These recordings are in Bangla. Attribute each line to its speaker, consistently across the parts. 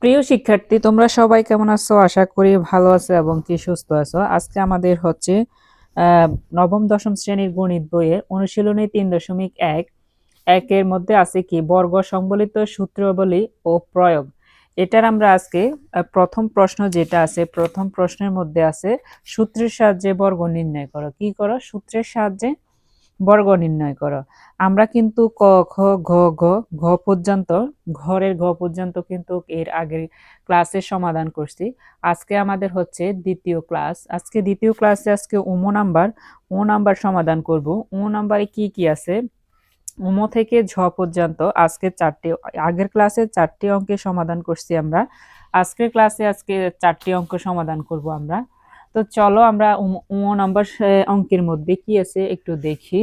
Speaker 1: প্রিয় শিক্ষার্থী, তোমরা সবাই কেমন আছো? আশা করি ভালো আছো এবং কি সুস্থ আছো। আজকে আমাদের হচ্ছে নবম দশম শ্রেণীর গণিত বইয়ের অনুশীলনী 3.1 একের মধ্যে আছে কি বর্গ সংবলিত সূত্রাবলী ও প্রয়োগ। এটার আমরা আজকে প্রথম প্রশ্ন যেটা আছে, প্রথম প্রশ্নের মধ্যে আছে সূত্রের সাহায্যে বর্গ নির্ণয় করো। কি করো? সূত্রের সাহায্যে বর্গ নির্ণয় করো। আমরা কিন্তু ক খ গ ঘ ঘ পর্যন্ত ঘরের ঘ পর্যন্ত কিন্তু এর আগের ক্লাসে সমাধান করছি। আজকে আমাদের হচ্ছে দ্বিতীয় ক্লাস। আজকে দ্বিতীয় ক্লাসে আজকে ও নাম্বার সমাধান করব। ও নাম্বারে কি কি আছে, উম থেকে ঝ পর্যন্ত আজকে চারটি, আগের ক্লাসে চারটি অঙ্কের সমাধান করছি আমরা। আজকের ক্লাসে আজকে চারটি অঙ্ক সমাধান করব আমরা। তো চলো আমরা নাম্বার অঙ্কের মধ্যে কি আছে একটু দেখি।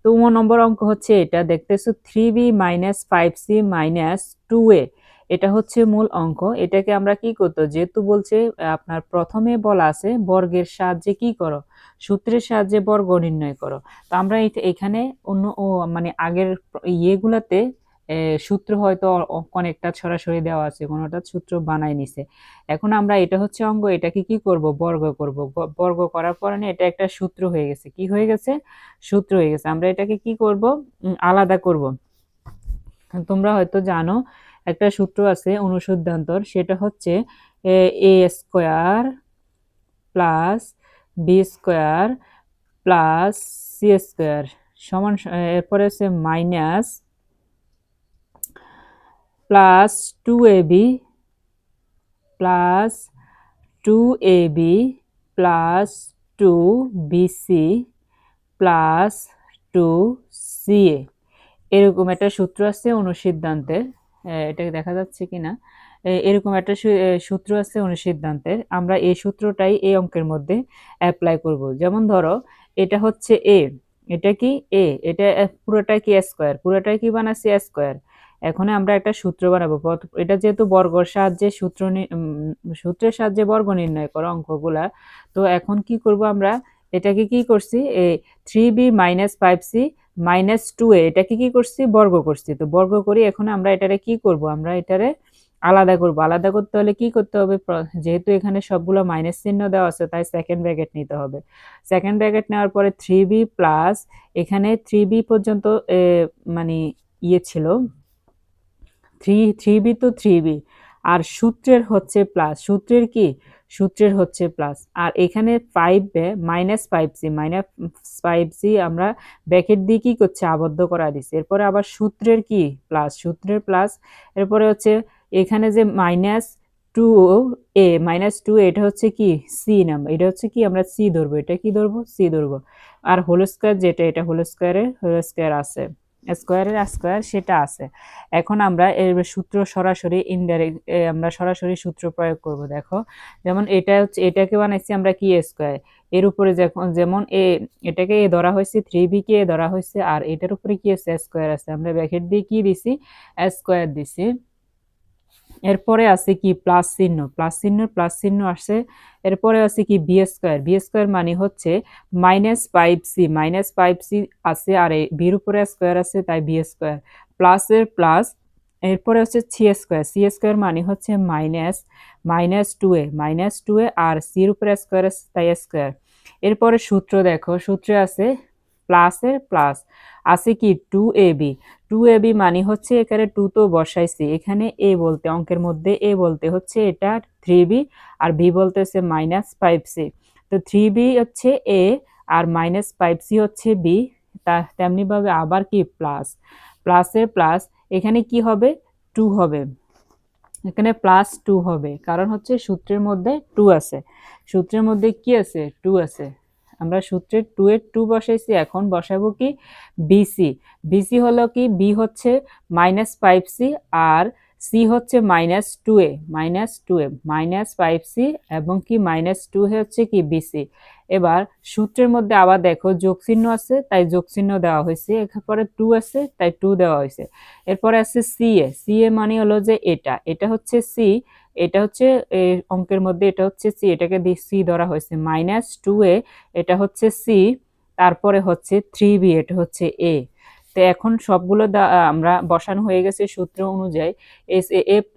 Speaker 1: তো নম্বর অঙ্ক হচ্ছে এটা দেখতেছো 3b minus 5c minus 2a। এটা হচ্ছে মূল অঙ্ক। এটাকে আমরা কি করতো, যেহেতু বলছে আপনার প্রথমে বলা আছে বর্গের সাহায্যে কি করো, সূত্রের সাহায্যে বর্গ নির্ণয় করো। তো আমরা এখানে অন্য মানে আগের ইয়েগুলাতে সূত্র হয়তো অনেকটা সরাসরি দেওয়া আছে, কোনোটা সূত্র বানাই নিছে। এখন আমরা এটা হচ্ছে অঙ্ক, এটাকে কি করব, বর্গ করব। বর্গ করার পরে এটা একটা সূত্র হয়ে গেছে। কি হয়ে গেছে? সূত্র হয়ে গেছে। আমরা এটাকে কি করব, আলাদা করব। তোমরা হয়তো জানো একটা সূত্র আছে অনুসিদ্ধান্তর, সেটা হচ্ছে A square plus B square plus C square সমান, এরপরে হচ্ছে minus plus 2ab plus 2ab plus 2bc plus 2ca। এরকম একটা সূত্র আছে অনুসিদ্ধান্তের। এটাকে দেখা যাচ্ছে কিনা, এরকম একটা সূত্র আছে অনুসিদ্ধান্তের। আমরা এই সূত্রটাই এই অঙ্কের মধ্যে অ্যাপ্লাই করব। যেমন ধরো এটা হচ্ছে এ, এটা কি এ, এটা পুরোটাই কি স্কোয়ার, পুরোটাই কি বানাচ্ছি স্কোয়ার। এখন আমরা একটা সূত্র বানাবো। এটা যেহেতু বর্গের সাহায্যে সূত্রের সাহায্যে বর্গ নির্ণয় করো অঙ্কগুলা। তো এখন কি করব আমরা, এটাকে কি করছি, 3b minus 5c minus 2a, এটাকে কি করছি, বর্গ করছি। তো বর্গ করি, এখন আমরা এটারে কি করব, আমরা এটারে আলাদা করব। আলাদা করতে হলে কি করতে হবে, যেহেতু এখানে সবগুলো মাইনাস চিহ্ন দেওয়া আছে তাই সেকেন্ড ব্র্যাকেট নিতে হবে। সেকেন্ড ব্র্যাকেট নেওয়ার পরে 3b প্লাস, এখানে 3b পর্যন্ত মানে ইয়ে ছিল, 3b তো 3b, আর সূত্রের হচ্ছে প্লাস, সূত্রের কি, সূত্রের হচ্ছে প্লাস। আর এখানে 5 মাইনাস 5c আমরা ব্র্যাকেট দিয়ে কি করছে, আবদ্ধ করা দিচ্ছে। এরপরে আবার সূত্রের কি প্লাস, সূত্রের প্লাস। এরপরে হচ্ছে এখানে যে মাইনাস 2a মাইনাস 2, এটা হচ্ছে কি সি নাম্বার, এটা হচ্ছে কি আমরা সি ধরবো, এটা কি ধরবো, সি ধরবো। আর হোল স্কয়ার যেটা, এটা হোল স্কয়ার আছে, স্কয়ারের স্কয়ার সেটা আছে। এখন আমরা এর সূত্র সরাসরি ইনডাইরেক্ট, আমরা সরাসরি সূত্র প্রয়োগ করব। দেখো যেমন এটা হচ্ছে, এটাকে বানাইছি আমরা কি স্কয়ার, এর উপরে যেমন এটাকে এ ধরা হয়েছে, 3b কে এ ধরা হয়েছে, আর এটার উপরে কি আছে, স্কয়ার আছে, আমরা ব্র্যাকেট দিয়ে কি দিছি, স্কয়ার দিছি। এরপরে আছে কি প্লাস চিহ্ন, প্লাস চিহ্ন আসছে। এরপরে আছে কি বি স্কয়ার মানে হচ্ছে মাইনাস 5c আছে, আর বির উপরে স্কয়ার আছে তাই বি স্কয়ার প্লাসের প্লাস। এরপরে হচ্ছে সি স্কয়ার মানে হচ্ছে মাইনাস 2a আর সির উপরে স্কয়ার আছে তাই স্কয়ার। এরপরে সূত্র দেখো, সূত্রে আছে প্লাসের প্লাস, আছে কি 2ab মানে হচ্ছে এখানে 2 তো বসাইছি, এখানে এ বলতে অঙ্কের মধ্যে এ বলতে হচ্ছে এটা 3b, আর বি বলতে হচ্ছে -5c। তো 3b হচ্ছে এ আর -5c হচ্ছে বি। তেমনি ভাবে আবার কি প্লাস, প্লাসের প্লাস, এখানে কি হবে, 2 হবে, এখানে +2 হবে, কারণ হচ্ছে সূত্রের মধ্যে 2 আছে, সূত্রের মধ্যে কি আছে, 2 আছে। আমরা সূত্রের 2 এর 2 বসাইছি, এখন বসাবো কি বিসি। বিসি হলো কি, বি হচ্ছে -5c আর সি হচ্ছে -2a -5c এবং কি -2 হচ্ছে কি বিসি। এবার সূত্রের মধ্যে আবার দেখো যোগ চিহ্ন আছে তাই যোগ চিহ্ন দেওয়া হয়েছে, এরপরে 2 আছে তাই 2 দেওয়া হয়েছে। এরপরে আছে সি এ মানে হলো যে এটা হচ্ছে সি, এটা হচ্ছে অঙ্কের মধ্যে এটা হচ্ছে সি, এটাকে সি ধরা হয়েছে, -2a এটা হচ্ছে সি, তারপরে হচ্ছে 3b এটা হচ্ছে এ। তো এখন সবগুলো আমরা বসানো হয়ে গেছে সূত্র অনুযায়ী।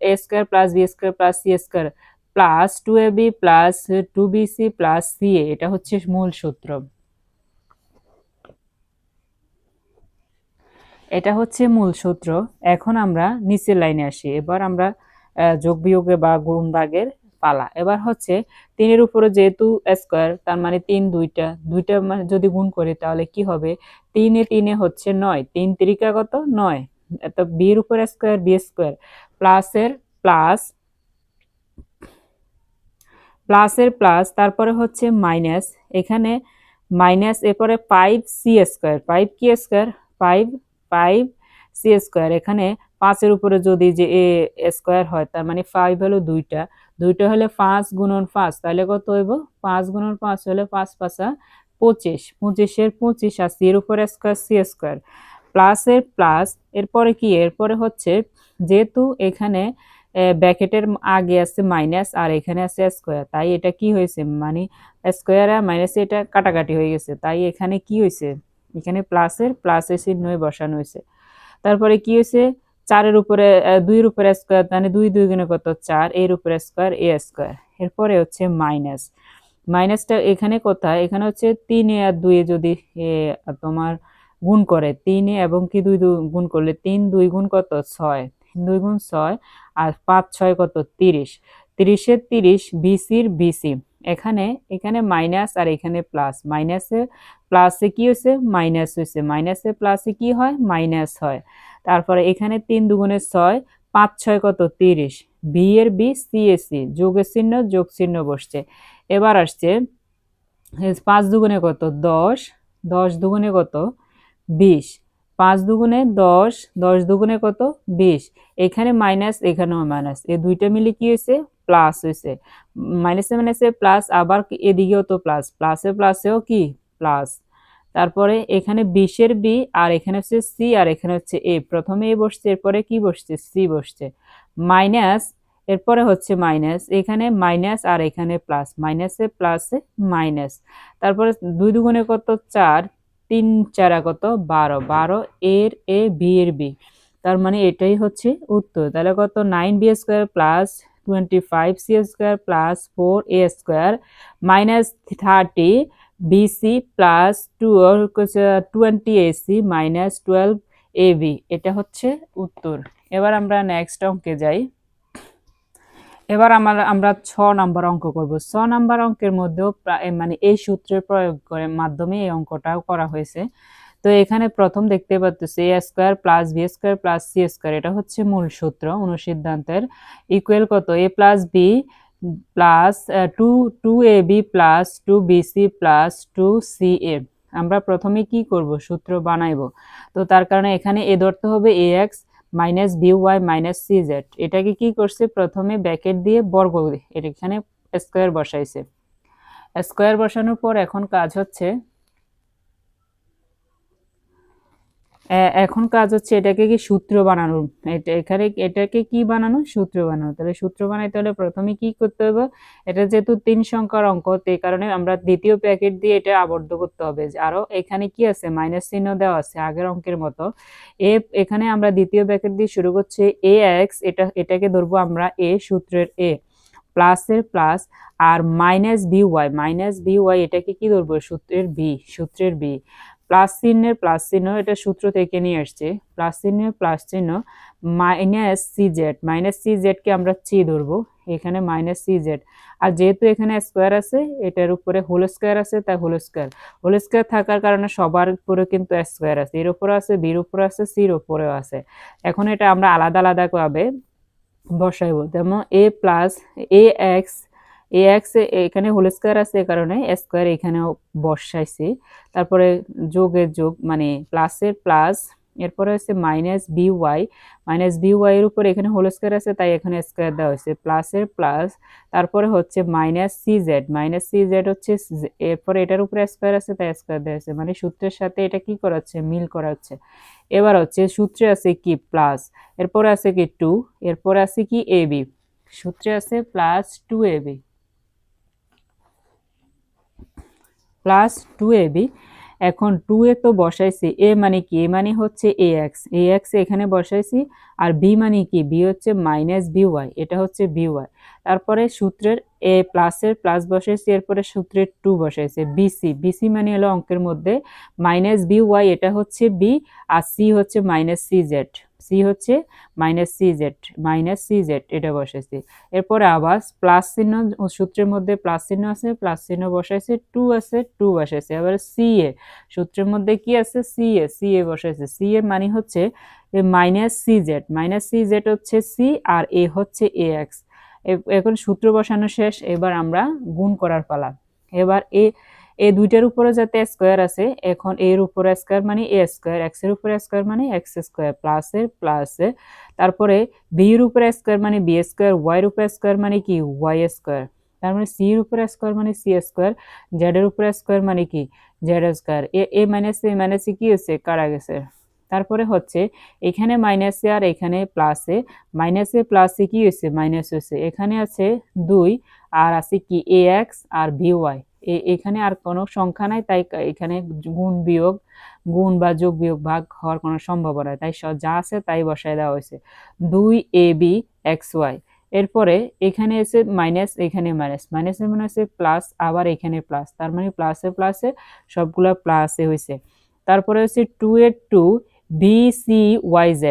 Speaker 1: A square plus B square plus C square plus 2ab plus 2bc plus ca, এটা হচ্ছে মূল সূত্র। এটা হচ্ছে মূল সূত্র। এখন আমরা নিচের লাইনে আসি। এবার আমরা যোগ বিয়োগে বা গুণ ভাগের পালা। এবার হচ্ছে 3 এর উপরে যেহেতু স্কয়ার, তার মানে 3 দুইটা মানে যদি গুণ করি তাহলে কি হবে, 3 এ 3 এ হচ্ছে 9, 3 3 কত 9, তো বি এর উপরে স্কয়ার বি স্কয়ার প্লাসের প্লাস প্লাসের প্লাস, তারপরে হচ্ছে মাইনাস, এখানে মাইনাস, এরপরে 5 সি স্কয়ার, 5 কি স্কয়ার 5 5 সি স্কয়ার, এখানে 5 এর উপরে যদি যে এ স্কয়ার হয় তার মানে 5 হলো দুইটা, দুইটা হলে 5 গুণন 5 তাহলে কত হইব, 5 গুণন 5 হলে 5 5 25, 25 এর 25 আর সি এর উপরে স্কয়ার সি স্কয়ার প্লাসের প্লাস, এরপরে কি, এরপরে হচ্ছে যেহেতু এখানে ব্র্যাকেটের আগে আছে মাইনাস আর এখানে আছে স্কয়ার, তাই এটা কি হয়েছে, মানে স্কয়ার আর মাইনাসে এটা কাটাকাটি হয়ে গেছে, তাই এখানে কি হয়েছে, এখানে প্লাসের চিহ্নই বসানো হয়েছে। তারপরে কি হয়েছে, 4 এর উপরে 2 এর উপরে স্কয়ার, মানে 2 2 গুণে কত 4, এর উপরে স্কয়ার এ স্কয়ার, এরপরে হচ্ছে মাইনাস, মাইনাসটা এখানে কোথায়, এখানে হচ্ছে 3 এ আর 2 এ যদি তোমার গুণ করে, 3 এ এবং কি 2 গুণ করলে 3 2 গুণ কত 6, 2 গুণ 6 আর 5 6 কত 30, 30 এর 30 বিসির বিসি, এখানে এখানে মাইনাস আর এখানে প্লাস, মাইনাসে প্লাসে কি হয়েছে মাইনাস হয়েছে, মাইনাসে প্লাসে কি হয় মাইনাস হয়। তারপরে এখানে 3 দুগুণে 6, 5 6 কত 30, বি এর বি সি এ সি, যোগের চিহ্ন যোগ চিহ্ন বসছে। এবার আসছে 5 দুগুণে কত 10, 10 দুগুণে কত 20, 5 দুগুণে 10, 10 দুগুণে কত 20, এখানে মাইনাস এখানেও মাইনাস, এই দুইটা মিলে কি হয়েছে প্লাস হয়েছে, মাইনাসে মাইনাসে প্লাস, আবার এদিকেও তো প্লাস, প্লাসে প্লাসেও কি প্লাস। তারপরে এখানে 20 এর বি আর এখানে হচ্ছে সি আর এখানে হচ্ছে এ, প্রথমে এ বসছে এরপরে কি বসছে সি বসছে, মাইনাস, এরপরে হচ্ছে মাইনাস, এখানে মাইনাস আর এখানে প্লাস, মাইনাসে প্লাসে মাইনাস, তারপরে 2 দুগুণে কত 4, 3 4 কত 12, 12 এর এ বি এর বি, তার মানে এটাই হচ্ছে উত্তর। তাহলে কত 9b square plus 25c square plus 4a square minus 30 BC plus 20ac minus 12ab, এটা হচ্ছে উত্তর। এবার আমরা নেক্সট অঙ্কে যাই। এবার আমরা 6 নাম্বার অঙ্ক করব। 6 নাম্বার অঙ্কের মধ্যেও মানে এই সূত্রের প্রয়োগ করে মাধ্যমে এই অঙ্কটাও করা হয়েছে। তো এখানে প্রথম দেখতে পাচ্ছি A square plus B square plus C square, এটা হচ্ছে মূল সূত্র অনুসিদ্ধান্তের, ইকুয়াল কত A plus B plus 2ab plus 2bc plus 2ca। আমরা প্রথমে কি করব সূত্র বানাইব, তো তার কারণে এখানে এ ধরতে হবে ax minus by minus cz, এটাকে কি করছে প্রথমে ব্র্যাকেট দিয়ে বর্গ, এখানে স্কয়ার বসাইছে, স্কয়ার বসানোর পর এখন কাজ হচ্ছে এটাকে কি সূত্র বানানো, এখানে এটাকে কি বানানো সূত্র বানানো। তাহলে সূত্র বানাইতে হলে প্রথমে কি করতে হবে, এটা যেহেতু 3 সংখ্যার অঙ্ক এই কারণে আমরা দ্বিতীয় ব্র্যাকেট দিয়ে এটা আবদ্ধ করতে হবে। আরো এখানে কি আছে মাইনাস চিহ্ন দেওয়া আছে আগের অঙ্কের মতো, এখানে আমরা দ্বিতীয় ব্র্যাকেট দিয়ে শুরু করছি ax, এটাকে ধরবো আমরা এ সূত্রের এ, প্লাসের প্লাস আর মাইনাস by এটাকে কি ধরবো সূত্রের বি, প্লাস চিহ্নের প্লাস চিহ্ন, এটা সূত্র থেকে নিয়ে আসছে, প্লাস চিহ্নের প্লাস চিহ্ন মাইনাস সিজেড কে আমরা চি ধরবো, এখানে মাইনাস সিজেড, আর যেহেতু এখানে স্কয়ার আছে এটার উপরে হোল স্কয়ার আছে তাই হোল স্কয়ার থাকার কারণে সবার উপরে কিন্তু স্কয়ার আছে, এর উপরে আছে বির উপরে আছে সির উপরেও আছে। এখন এটা আমরা আলাদা আলাদা ভাবে বসাইব, যেমন এ প্লাস এক্স এখানে হোল স্কয়ার আছে এই কারণে স্কয়ার এখানেও বসাইছি, তারপরে যোগের যোগ মানে প্লাসের প্লাস, এরপরে হচ্ছে মাইনাস বিওয়াই এর উপরে এখানে হোল স্কয়ার আছে তাই এখানে স্কয়ার দেওয়া হয়েছে, প্লাসের প্লাস, তারপরে হচ্ছে মাইনাস সিজেড হচ্ছে, এরপরে এটার উপরে স্কয়ার আছে তাই স্কয়ার দেওয়া হয়েছে, মানে সূত্রের সাথে এটা কি করা হচ্ছে মিল করা হচ্ছে। এবার হচ্ছে সূত্রে আছে কি প্লাস, এরপরে আছে কি 2, এরপরে আছে কি এবি, সূত্রে আছে প্লাস 2ab, এখন 2 এ তো বসাইছি, এ মানে কি, এ মানে হচ্ছে ax এখানে বসাইছি, আর বি মানে কি, বি হচ্ছে মাইনাস by, এটা হচ্ছে by। তারপরে সূত্রের এ প্লাসের প্লাস বসাইছি, এরপরে সূত্রের 2 বসাইছি, বিসি মানে হলো অঙ্কের মধ্যে মাইনাস by, এটা হচ্ছে বি, আর সি হচ্ছে মাইনাস সিজেড, এটা বসাইছি। এরপরে আবার প্লাস চিহ্ন, সূত্রের মধ্যে প্লাস চিহ্ন আছে, প্লাস চিহ্ন বসাইছে, 2 আছে, 2 বসাইছে। এবার সি এ, সূত্রের মধ্যে কি আছে, সি এ বসাইছে। সি এর মানে হচ্ছে মাইনাস সিজেড হচ্ছে সি, আর এ হচ্ছে ax। এখন সূত্র বসানো শেষ, এবার আমরা গুণ করার পালা। এবার এ দুইটার উপরে যাতে স্কয়ার আছে, এখন এর উপরে স্কয়ার মানে এ স্কয়ার, এক্স এর উপরে স্কয়ার মানে এক্স স্কয়ার, প্লাসে তারপরে বি এর উপরে স্কয়ার মানে বি স্কয়ার, ওয়াই এর উপরে স্কয়ার মানে কি ওয়াই স্কয়ার, তার মানে সি এর উপরে স্কয়ার মানে সি স্কয়ার, জেড এর উপরে স্কয়ার মানে কি জেড স্কয়ার। এ মাইনাস কি হচ্ছে, কাটা গেছে। তারপরে হচ্ছে এখানে মাইনাসে আর এখানে প্লাসে, প্লাসে কি হয়েছে, মাইনাস হয়েছে। এখানে আছে 2, আর আছে কি ax আর by। এখানে আর কোনো সংখ্যা নাই, তাই এখানে গুণ বা যোগ বিয়োগ ভাগ হওয়ার কোনো সম্ভাবনা নাই, তাই যা আছে তাই বসায় দেওয়া হয়েছে, 2ab xy। এরপরে এখানে এসে মাইনাস, এখানে মাইনাসের মানে হচ্ছে প্লাস, আবার এখানে প্লাস, তার মানে প্লাসে সবগুলা প্লাসে হয়েছে। তারপরে হচ্ছে 2 এর 2 BCYZ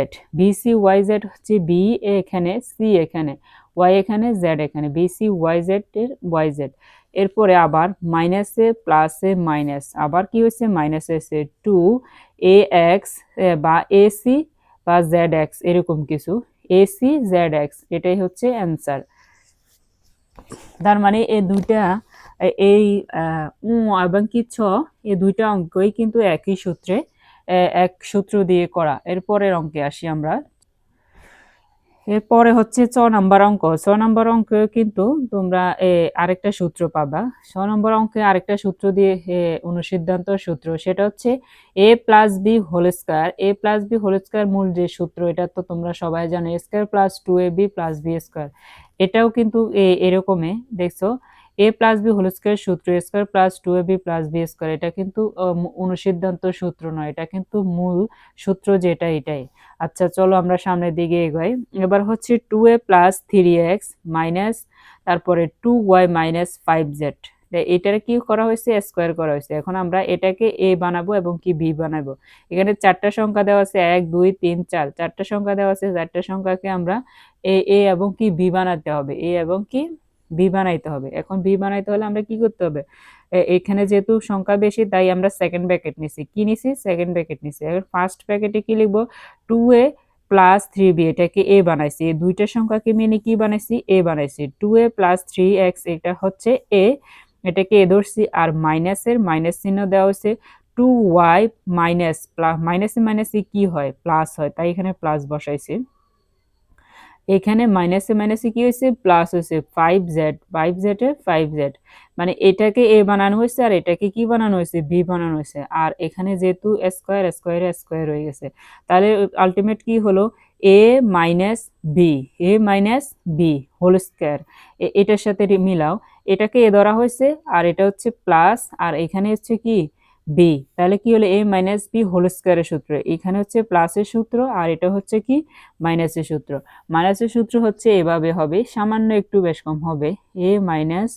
Speaker 1: হচ্ছে বি এখানে, সি এখানে, ওয়াই এখানে, জেড এখানে, BCYZ এর YZ। এরপরে আবার মাইনাসে প্লাসে মাইনাস, আবার কি হয়েছে, মাইনাস হয়েছে 2ax বা AC বা ZX, এরকম কিছু, ACZX, এটাই হচ্ছে অ্যান্সার। তার মানে এই দুইটা, এই এবং কি এই দুইটা অঙ্কই কিন্তু একই সূত্রে, এক সূত্র দিয়ে করা। এরপরের অঙ্কে আসি আমরা। এরপরে হচ্ছে 6 নাম্বার অঙ্ক। 6 নাম্বার অঙ্কে কিন্তু তোমরা আরেকটা সূত্র পাবা। 6 নম্বর অঙ্কে আরেকটা সূত্র দিয়ে অনুসিদ্ধান্ত সূত্র, সেটা হচ্ছে a plus B whole square মূল যে সূত্র, এটা তো তোমরা সবাই জানো, a square plus 2ab plus B square. এটাও কিন্তু এরকমই দেখছো, a plus B whole square সূত্র, a square plus 2ab plus B square, এটা কিন্তু অনুসিদ্ধান্ত সূত্র নয়, এটা কিন্তু মূল সূত্র যেটা এটাই। আচ্ছা চলো আমরা সামনের দিকে এগোই। এবার হচ্ছে 2a প্লাস 3x মাইনাস, তারপরে 2y মাইনাস 5z, এটার কি করা হয়েছে, স্কয়ার করা হয়েছে। এখন আমরা এটাকে a বানাবো এবং কি b বানাবো। এখানে চারটা সংখ্যা দেওয়া আছে, 1 2 3 4, চারটা সংখ্যা দেওয়া আছে, চারটা সংখ্যাকে আমরা a এবং কি b বানাতে হবে, a এবং কি b বানাইতে হবে। এখন b বানাইতে হলে আমরা কি করতে হবে, এখানে যেহেতু সংখ্যা বেশি তাই আমরা সেকেন্ড ব্র্যাকেট নিছি, কি নিছি, সেকেন্ড ব্র্যাকেট নিছি। এবার ফার্স্ট ব্র্যাকেটে কি লিখবো, 2a প্লাস 3b, এটাকে a বানাইছি, এই দুইটা সংখ্যাকে মিলে কি বানাইছি, a বানাইছি। 2a প্লাস 3x, এটা হচ্ছে a, এটাকে a ধরছি, আর মাইনাস চিহ্ন দেওয়া হয়েছে, 2y মাইনাস, মাইনাসে কি হয়, প্লাস হয়, তাই এখানে প্লাস বসাইছি। এখানে মাইনাসে কি হয়েছে, প্লাস হয়েছে, 5z, মানে এটাকে a বানানো হয়েছে, আর এটাকে কি বানানো হয়েছে, b বানানো হয়েছে। আর এখানে যেহেতু স্কয়ার হয়ে গেছে, তাহলে আলটিমেট কি হলো, a minus B whole square. এটার সাথে মিলাও, এটাকে a ধরা হয়েছে, আর এটা হচ্ছে প্লাস, আর এখানে হচ্ছে কি বি, তাহলে কি হলো, a মাইনাস বি হোল স্কয়ারের সূত্র, এখানে হচ্ছে প্লাসের সূত্র, আর এটা হচ্ছে কি মাইনাসের সূত্র। মাইনাসের সূত্র হচ্ছে এভাবে হবে, সামান্য একটু বেশ কম হবে, a minus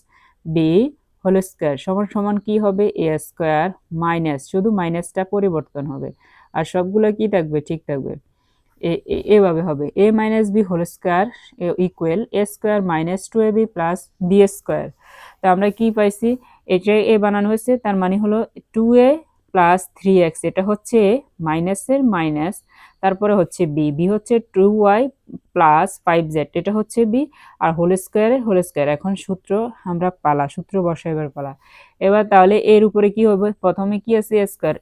Speaker 1: B whole square সমান সমান কি হবে, a স্কয়ার মাইনাস, শুধু মাইনাসটা পরিবর্তন হবে, আর সবগুলো কি থাকবে, ঠিক থাকবে। এভাবে হবে, a minus B whole square equal a square minus 2ab plus b square. তো আমরা কি পাইছি, এটা a বানানো হয়েছে, তার মানে হলো 2a প্লাস 3x, এটা হচ্ছে মাইনাসের মাইনাস, তারপরে হচ্ছে বি হচ্ছে 2y প্লাস 5z, এটা হচ্ছে বি, আর হোল স্কয়ার। এখন আমরা সূত্র বসাইবার পালা। এবার তাহলে এর উপরে কি হবে, প্রথমে কি আছে, a স্কয়ার,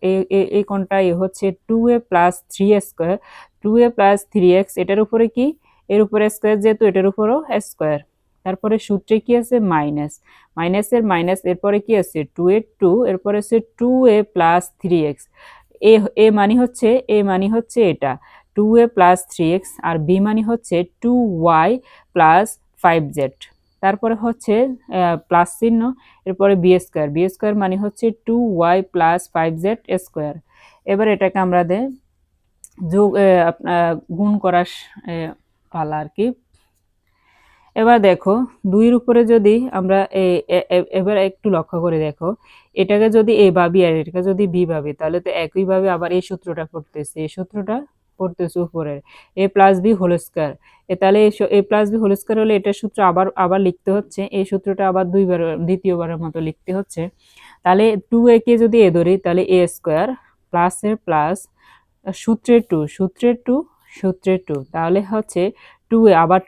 Speaker 1: এই কোনটা, এ হচ্ছে 2a plus 3 square, 2a plus 3x, এটার উপরে কি, এর উপরে স্কয়ার যেহেতু, এটার উপরও স্কয়ার। তারপরে সূত্রে কি আছে, মাইনাসের মাইনাস, এরপরে কি আছে 2 এরপরে আছে 2a প্লাস 3x, এ মানি হচ্ছে এটা 2a প্লাস 3x, আর বি মানি হচ্ছে 2y প্লাস 5z। তারপরে হচ্ছে প্লাস চিহ্ন, এরপরে বি স্কোয়ার মানে হচ্ছে 2y প্লাস 5z স্কোয়ার। এবার এটাকে আমরা যোগ গুণ করার পালা আর কি। এবার দেখো 2 এর উপরে যদি আমরা এবার একটু লক্ষ্য করে দেখো, এটাকে যদি এ ভাবি আর এটাকে যদি বি ভাবি, তাহলে তো একইভাবে আবার এই সূত্রটা পড়তেছে উপরের এ প্লাস বি হোল স্কোয়ার। তাহলে এ প্লাস বি হোল স্কোয়ার হলে এটার সূত্র আবার আবার লিখতে হচ্ছে, এই সূত্রটা আবার দ্বিতীয়বারের মতো লিখতে হচ্ছে। তাহলে 2a কে যদি এ ধরি, তাহলে এ স্কোয়ার প্লাসের প্লাস সূত্রের টু, তাহলে হচ্ছে 2a আবার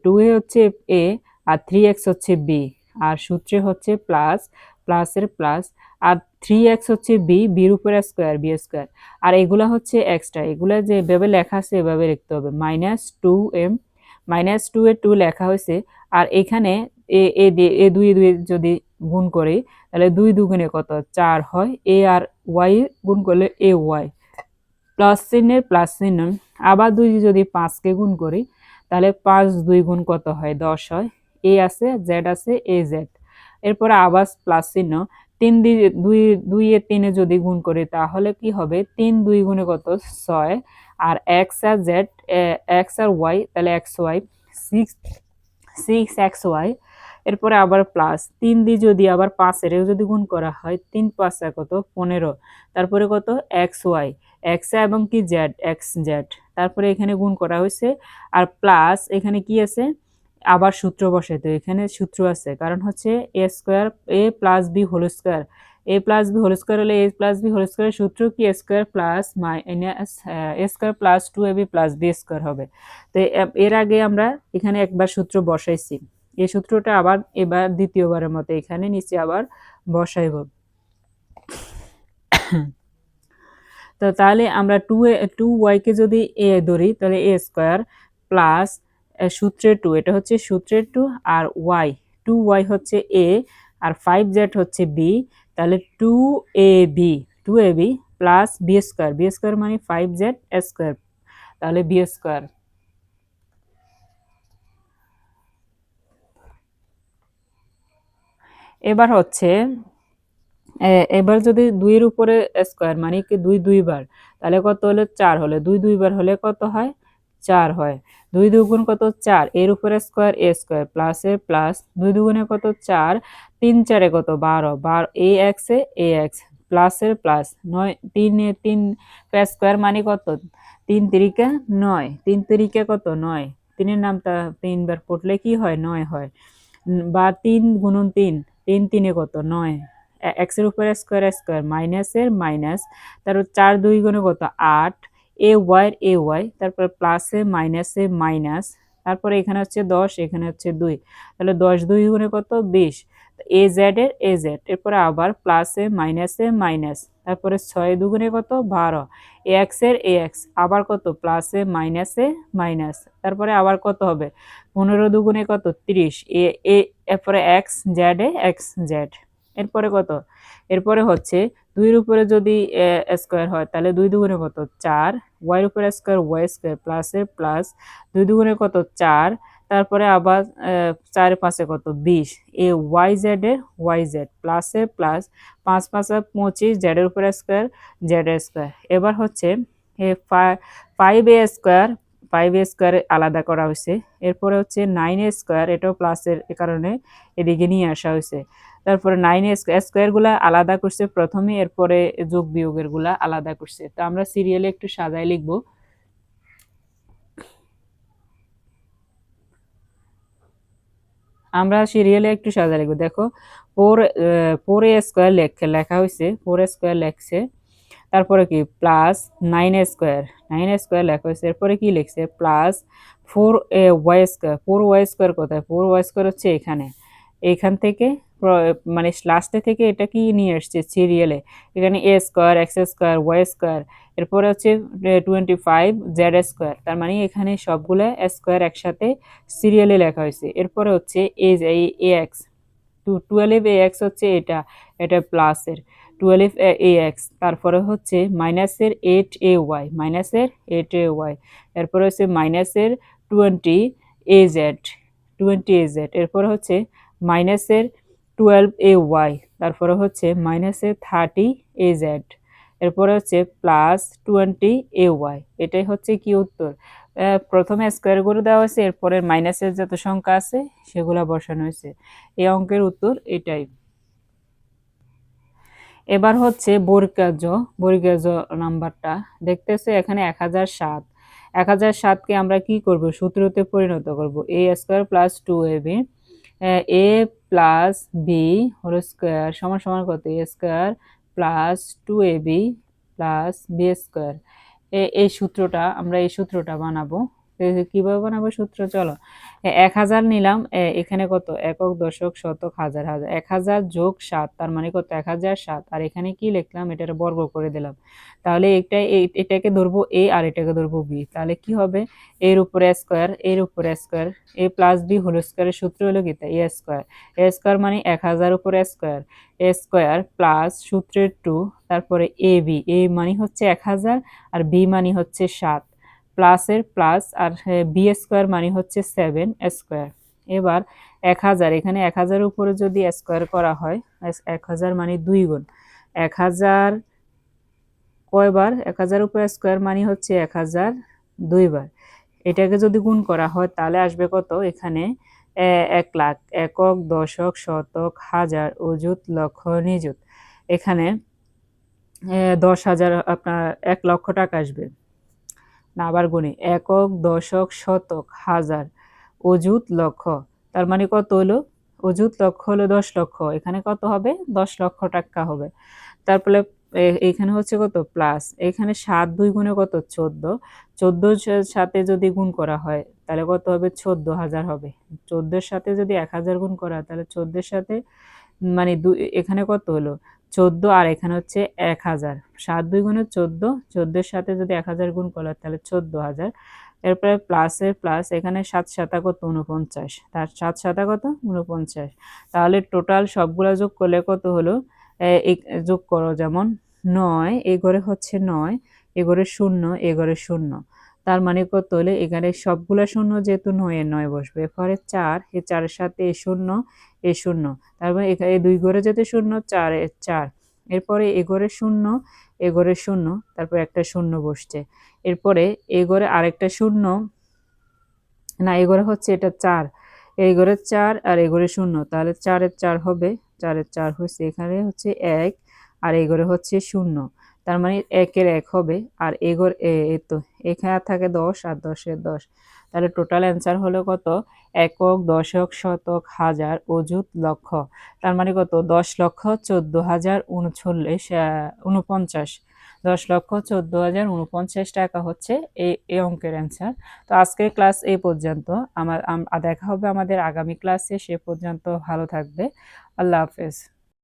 Speaker 1: 2a হচ্ছে a আর 3x হচ্ছে b, আর সূত্রে হচ্ছে প্লাসের প্লাস, আর 3x হচ্ছে বির উপরে স্কোয়ার বি স্কোয়ার, আর এগুলা হচ্ছে এক্সট্রা, এগুলা যেভাবে লেখা আছে এভাবে লিখতে হবে। -2 এ 2 লেখা হয়েছে, আর এখানে এ দুই যদি গুণ করি, তাহলে 2 দুগুণে কত 4 হয়, এ আর ওয়াই গুণ করলে এ ওয়াই, প্লাস চিহ্ন। আবার 2 যদি 5কে গুণ করি, তাহলে 5 2 গুণ কত হয় 10 হয়, এ আছে জেড আছে এ জেড। এরপরে আবার প্লাস চিহ্ন, 3 দিয়ে 2 এ 3 এ যদি গুণ করি, তাহলে কি হবে 3 2 গুণে কত 6, আর এক্স আর জেড এক্স আর ওয়াই, তাহলে এক্স ওয়াই 6 এক্স ওয়াই। এরপরে আবার প্লাস 3 দিয়ে যদি আবার 5 এর যদি গুণ করা হয়, 3 5 কত 15, তারপরে কত এক্স ওয়াই এক্স এবং কি জেড এক্স জেড, তারপরে এখানে গুণ করা হয়েছে, আর প্লাস এখানে কি আছে আবার সূত্র বসাইতে, এখানে সূত্র আছে, কারণ হচ্ছে A square A plus B whole square, A plus B whole square হলে এ প্লাস বি হোল স্কোয়ারের সূত্র কি square plus minus A square plus 2ab plus B square হবে। তো এর আগে আমরা এখানে একবার সূত্র বসাইছি, এই সূত্রটা আবার এবার দ্বিতীয়বারের মতো এখানে নিচে আবার বসাইব। তো তাহলে আমরা 2y কে যদি এ ধরি, তাহলে এ স্কোয়ার প্লাস সূত্রের 2, এটা হচ্ছে সূত্রের 2, আর ওয়াই 2y হচ্ছে এ আর 5z হচ্ছে বি, তাহলে 2ab প্লাস বি স্কোয়ার মানে 5z স্কোয়ার, তাহলে বি স্কোয়ার। এবার হচ্ছে এবার যদি 2 এর উপরে স্কোয়ার মানে কি 2 দুইবার, তাহলে কত হলো 4 হলে 2 দুইবার হলে কত হয় 4 হয়। 2 দুগুণ কত 4, এর উপরে স্কোয়ার এ স্কোয়ার প্লাসের প্লাস 2 দুগুণে কত 4, 3 4 কত 12 এ এক্স প্লাসের প্লাস 9 3 এ 3 স্কোয়ার মানে কত 3 তিরিকা 9, 3 তিরিকা কত 9, 3 এর নামটা 3 বার পড়লে কি হয় 9 হয়, বা 3 গুণন 3 3 3 কত 9, এক্স এর উপরে স্কোয়ার মাইনাসের মাইনাস, তারপর 4 2 গুণে কত 8, এ ওয়াই, তারপর প্লাসে মাইনাসে মাইনাস, তারপরে এখানে হচ্ছে 10 এখানে হচ্ছে 2, তাহলে 10 2 গুণে কত 20, এ জেড এরপরে আবার প্লাসে মাইনাসে মাইনাস, তারপরে 6 দুগুণে কত 12, এ এক্স আবার কত প্লাসে মাইনাসে মাইনাস, তারপরে আবার কত হবে 15 দুগুণে কত 30, এরপরে এক্স জেড। এরপরে কত, এরপরে হচ্ছে 2 এর উপরে যদি স্কোয়ার হয়, তাহলে 2 দুগুণে কত 4, ওয়াই এর উপরে স্কোয়ার ওয়াই স্কোয়ার প্লাসের প্লাস 2 দুগুণে কত 4, তারপরে আবার 4 5 কত 20, এ ওয়াই জেড প্লাসের প্লাস 5 5 25, জেড এর উপরে স্কোয়ার জেড এর স্কোয়ার। এবার হচ্ছে 5a স্কোয়ার আলাদা করা হয়েছে, এরপরে হচ্ছে 9a স্কোয়ার, এটাও প্লাসের কারণে এদিকে নিয়ে আসা হয়েছে, তারপরে 9a স্কোয়ার গুলা আলাদা করছে প্রথমে, এরপরে যোগ বিয়োগের গুলা আলাদা করছে। তো আমরা সিরিয়ালে একটু সাজায় লিখবো। দেখো 4a স্কোয়ার লেখা হয়েছে, 4a স্কোয়ার লেখছে, তারপরে কি প্লাস 9a স্কোয়ার লেখা হয়েছে, এরপরে কি লিখছে প্লাস 4y স্কোয়ার কোথায় 4y স্কোয়ার হচ্ছে এখান থেকে মানে লাস্টে থেকে এটা কি নিয়ে আসছে সিরিয়ালে, এখানে A square X square Y square, এরপরে হচ্ছে 25 জেড স্কোয়ার, তার মানে এখানে সবগুলো স্কোয়ার একসাথে সিরিয়ালে লেখা হয়েছে। এরপরে হচ্ছে এ এক্স 12 হচ্ছে এটা প্লাসের 12 তারপরে হচ্ছে মাইনাসের 8 এ ওয়াই, এরপরে হচ্ছে মাইনাসের 20 এ জেড 20az, এরপরে হচ্ছে মাইনাসের 12ay, তারপরে হচ্ছে মাইনাসের 30az, এরপরে হচ্ছে প্লাস 20ay। এটাই হচ্ছে কি উত্তর। প্রথমে স্কোয়ার করে দেওয়া হয়েছে, এরপরে মাইনাসের যত সংখ্যা আছে সেগুলা বসানো হয়েছে। এই অঙ্কের উত্তর এটাই। এবার হচ্ছে বর্গীয় নাম্বারটা দেখতেছে এখানে 1007। 1007কে আমরা কি করব, সূত্রতে পরিণত করব। A square plus 2ab, A plus B whole square সমান সমান কত, A square plus 2ab plus B square. এই সূত্রটা বানাবো। কিভাবে বানাবো সূত্র, চলো 1000 নিলাম, এখানে কত, একক দশক শতক হাজার হাজার, 1000 যোগ 7 তার মানে কত, 1007। আর এখানে কি লিখলাম, এটার বর্গ করে দিলাম। তাহলে এটাকে ধরবো এ আর এটাকে ধরবো বি, তাহলে কি হবে, এর উপরে স্কোয়ার, এর উপরে square, A plus B whole স্কোয়ারের সূত্র হলো কি, এ স্কোয়ার। এ স্কোয়ার মানে 1000 উপরে স্কোয়ার, এ স্কোয়ার প্লাস সূত্রের 2, তারপরে এ বি, এ মানে হচ্ছে 1000 আর বি মানে হচ্ছে 7, প্লাসের প্লাস আর বি স্কোয়ার মানে হচ্ছে 7 স্কোয়ার। এবার 1000, এখানে 1000 উপরে যদি স্কোয়ার করা হয়, 1000 মানে 2 গুণ, 1000 কয়বার, 1000 উপরে স্কোয়ার মানে হচ্ছে 1000 2 বার। এটাকে যদি গুণ করা হয় তাহলে আসবে কত, এখানে 1 লাখ, একক দশক শতক হাজার অযুত লক্ষ নিযুত। এখানে 10,000 আপনার 1 লক্ষ টাকা আসবে না, আবার গুণি, একক দশক শতক হাজার অযুত লক্ষ, তার মানে কত হলো, অযুত লক্ষ হলো 10 লক্ষ, এখানে কত হবে, 10 লক্ষ টাকা হবে। তারপরে এখানে হচ্ছে কত প্লাস, এখানে 7 2 গুণে কত 14, 14 সাথে যদি গুণ করা হয় তাহলে কত হবে, 14,000 হবে। 14 সাথে যদি 1000 গুণ করা হয় তাহলে 14 সাথে মানে এখানে কত হলো 14, আর এখানে হচ্ছে 1000, 7 2 গুণে 14, 14 সাথে যদি 1000 গুণ করা তাহলে 14,000। এরপরে প্লাসের প্লাস, এখানে 7 7 কত 49, তার 7 7 কত 49। তাহলে টোটাল সবগুলা যোগ করলে কত হলো, যোগ করো, যেমন 9 এ ঘরে হচ্ছে 9, এ ঘরে 0, এ ঘরে 0, তার মানে কত হলে এখানে সবগুলা শূন্য যেহেতু 9 এ 9 বসবে, এরপরে 4, এই 4 এর সাথে এই 0 এই 0, তারপরে এখানে 2 ঘরে যেতে 0, 4 এ 4, এরপরে এ ঘরে 0, এ ঘরে 0, তারপর একটা 0 বসছে, এরপরে এ ঘরে আরেকটা 0, না এ ঘরে হচ্ছে এটা 4, এই ঘরে 4 আর এই ঘরে 0, তাহলে 4 এর 4 হবে, 4 এর 4 হচ্ছে, এখানে হচ্ছে 1 আর এই ঘরে হচ্ছে 0, তার মানে 1 এর 1 হবে, আর এই ঘর তো এখানে থাকে 10 আর 10 এর 10, তাহলে টোটাল অ্যান্সার হলো কত, একক দশক শতক হাজার অযুত লক্ষ, তার মানে কত 10,14,049, 10,14,049 টাকা হচ্ছে এই অঙ্কের অ্যান্সার। তো আজকের ক্লাস এই পর্যন্ত, দেখা হবে আমাদের আগামী ক্লাসে, সে পর্যন্ত ভালো থাকবে, আল্লাহ হাফেজ।